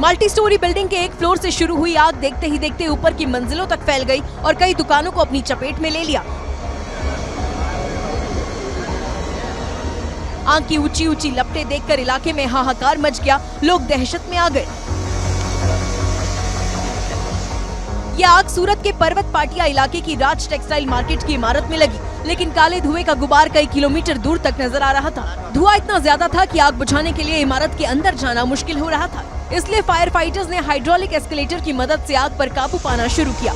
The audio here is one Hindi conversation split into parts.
मल्टी स्टोरी बिल्डिंग के एक फ्लोर से शुरू हुई आग देखते ही देखते ऊपर की मंजिलों तक फैल गई और कई दुकानों को अपनी चपेट में ले लिया। आग की ऊंची ऊंची लपटें देखकर इलाके में हाहाकार मच गया, लोग दहशत में आ गए। यह आग सूरत के पर्वत पाटिया इलाके की राज टेक्सटाइल मार्केट की इमारत में लगी, लेकिन काले धुएं का गुबार कई किलोमीटर दूर तक नजर आ रहा था। धुआं इतना ज्यादा था कि आग बुझाने के लिए इमारत के अंदर जाना मुश्किल हो रहा था। इसलिए फायर फाइटर्स ने हाइड्रोलिक एस्केलेटर की मदद से आग पर काबू पाना शुरू किया।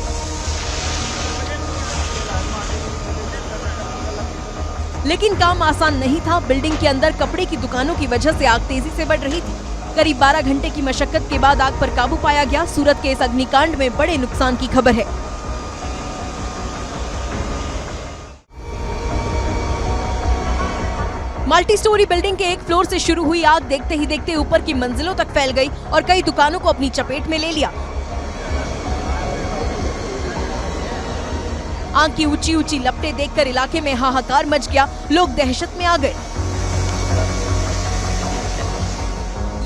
लेकिन काम आसान नहीं था। बिल्डिंग के अंदर कपड़े की दुकानों की वजह से आग तेजी से बढ़ रही थी। करीब 12 घंटे की मशक्कत के बाद आग पर काबू पाया गया। सूरत के इस अग्निकांड में बड़े नुकसान की खबर है। मल्टी स्टोरी बिल्डिंग के एक फ्लोर से शुरू हुई आग देखते ही देखते ऊपर की मंजिलों तक फैल गई और कई दुकानों को अपनी चपेट में ले लिया। आग की ऊंची ऊंची लपटें देखकर इलाके में हाहाकार मच गया, लोग दहशत में आ गए।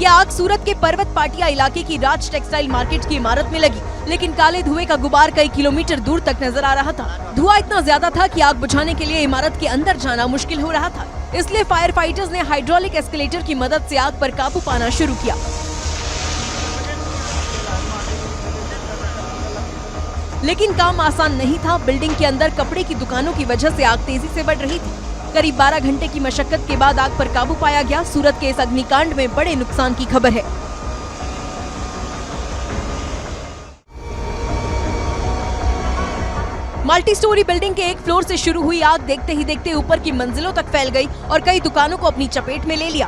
यह आग सूरत के पर्वत पाटिया इलाके की राज टेक्सटाइल मार्केट की इमारत में लगी, लेकिन काले धुएं का गुबार कई किलोमीटर दूर तक नजर आ रहा था। धुआं इतना ज्यादा था कि आग बुझाने के लिए इमारत के अंदर जाना मुश्किल हो रहा था। इसलिए फायर फाइटर्स ने हाइड्रोलिक एस्केलेटर की मदद से आग पर काबू पाना शुरू किया। लेकिन काम आसान नहीं था। बिल्डिंग के अंदर कपड़े की दुकानों की वजह से आग तेजी से बढ़ रही थी। करीब 12 घंटे की मशक्कत के बाद आग पर काबू पाया गया। सूरत के इस अग्निकांड में बड़े नुकसान की खबर है। मल्टी स्टोरी बिल्डिंग के एक फ्लोर से शुरू हुई आग देखते ही देखते ऊपर की मंजिलों तक फैल गई और कई दुकानों को अपनी चपेट में ले लिया।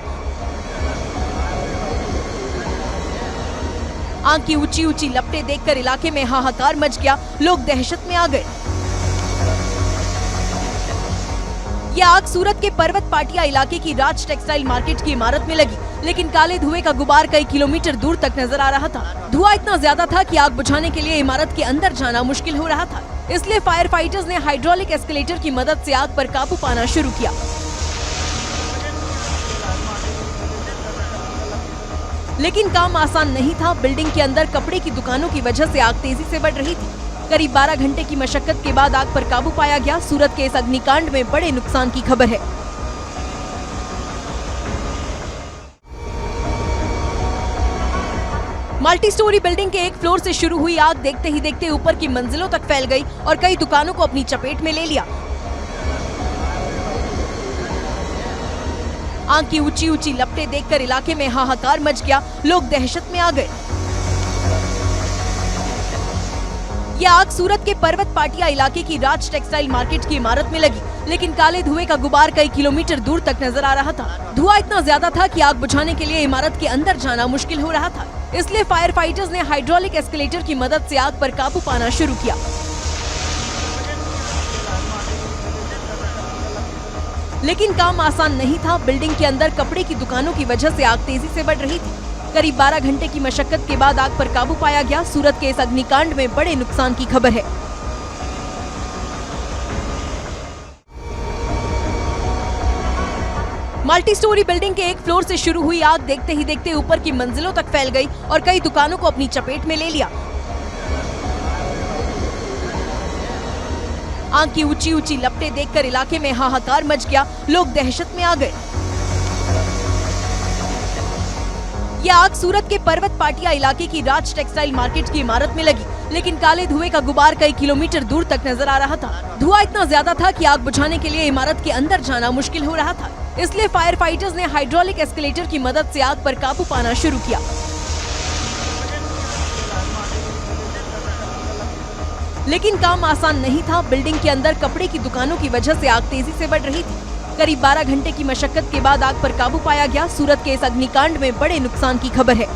आग की ऊंची ऊंची लपटें देखकर इलाके में हाहाकार मच गया, लोग दहशत में आ गए। यह आग सूरत के पर्वत पाटिया इलाके की राज टेक्सटाइल मार्केट की इमारत में लगी, लेकिन काले धुएं का गुबार कई किलोमीटर दूर तक नजर आ रहा था। धुआं इतना ज्यादा था कि आग बुझाने के लिए इमारत के अंदर जाना मुश्किल हो रहा था। इसलिए फायर फाइटर्स ने हाइड्रोलिक एस्केलेटर की मदद से आग पर काबू पाना शुरू किया। लेकिन काम आसान नहीं था। बिल्डिंग के अंदर कपड़े की दुकानों की वजह से आग तेजी से बढ़ रही थी। करीब 12 घंटे की मशक्कत के बाद आग पर काबू पाया गया। सूरत के इस अग्निकांड में बड़े नुकसान की खबर है। मल्टी स्टोरी बिल्डिंग के एक फ्लोर से शुरू हुई आग देखते ही देखते ऊपर की मंजिलों तक फैल गई और कई दुकानों को अपनी चपेट में ले लिया। आग की ऊंची ऊंची लपटें देखकर इलाके में हाहाकार मच गया, लोग दहशत में आ गए। यह आग सूरत के पर्वत पाटिया इलाके की राज टेक्सटाइल मार्केट की इमारत में लगी, लेकिन काले धुएं का गुबार कई किलोमीटर दूर तक नजर आ रहा था। धुआं इतना ज्यादा था कि आग बुझाने के लिए इमारत के अंदर जाना मुश्किल हो रहा था। इसलिए फायर फाइटर्स ने हाइड्रोलिक एस्केलेटर की मदद से आग पर काबू पाना शुरू किया। लेकिन काम आसान नहीं था। बिल्डिंग के अंदर कपड़े की दुकानों की वजह से आग तेजी से बढ़ रही थी। करीब 12 घंटे की मशक्कत के बाद आग पर काबू पाया गया। सूरत के इस अग्निकांड में बड़े नुकसान की खबर है। मल्टी स्टोरी बिल्डिंग के एक फ्लोर से शुरू हुई आग देखते ही देखते ऊपर की मंजिलों तक फैल गई और कई दुकानों को अपनी चपेट में ले लिया। आग की ऊंची ऊंची लपटें देखकर इलाके में हाहाकार मच गया, लोग दहशत में आ गए। यह आग सूरत के पर्वत पाटिया इलाके की राज टेक्सटाइल मार्केट की इमारत में लगी, लेकिन काले धुएं का गुबार कई किलोमीटर दूर तक नजर आ रहा था। धुआं इतना ज्यादा था कि आग बुझाने के लिए इमारत के अंदर जाना मुश्किल हो रहा था। इसलिए फायर फाइटर्स ने हाइड्रोलिक एस्केलेटर की मदद से आग पर काबू पाना शुरू किया। लेकिन काम आसान नहीं था। बिल्डिंग के अंदर कपड़े की दुकानों की वजह से आग तेजी से बढ़ रही थी। करीब 12 घंटे की मशक्कत के बाद आग पर काबू पाया गया। सूरत के इस अग्निकांड में बड़े नुकसान की खबर है।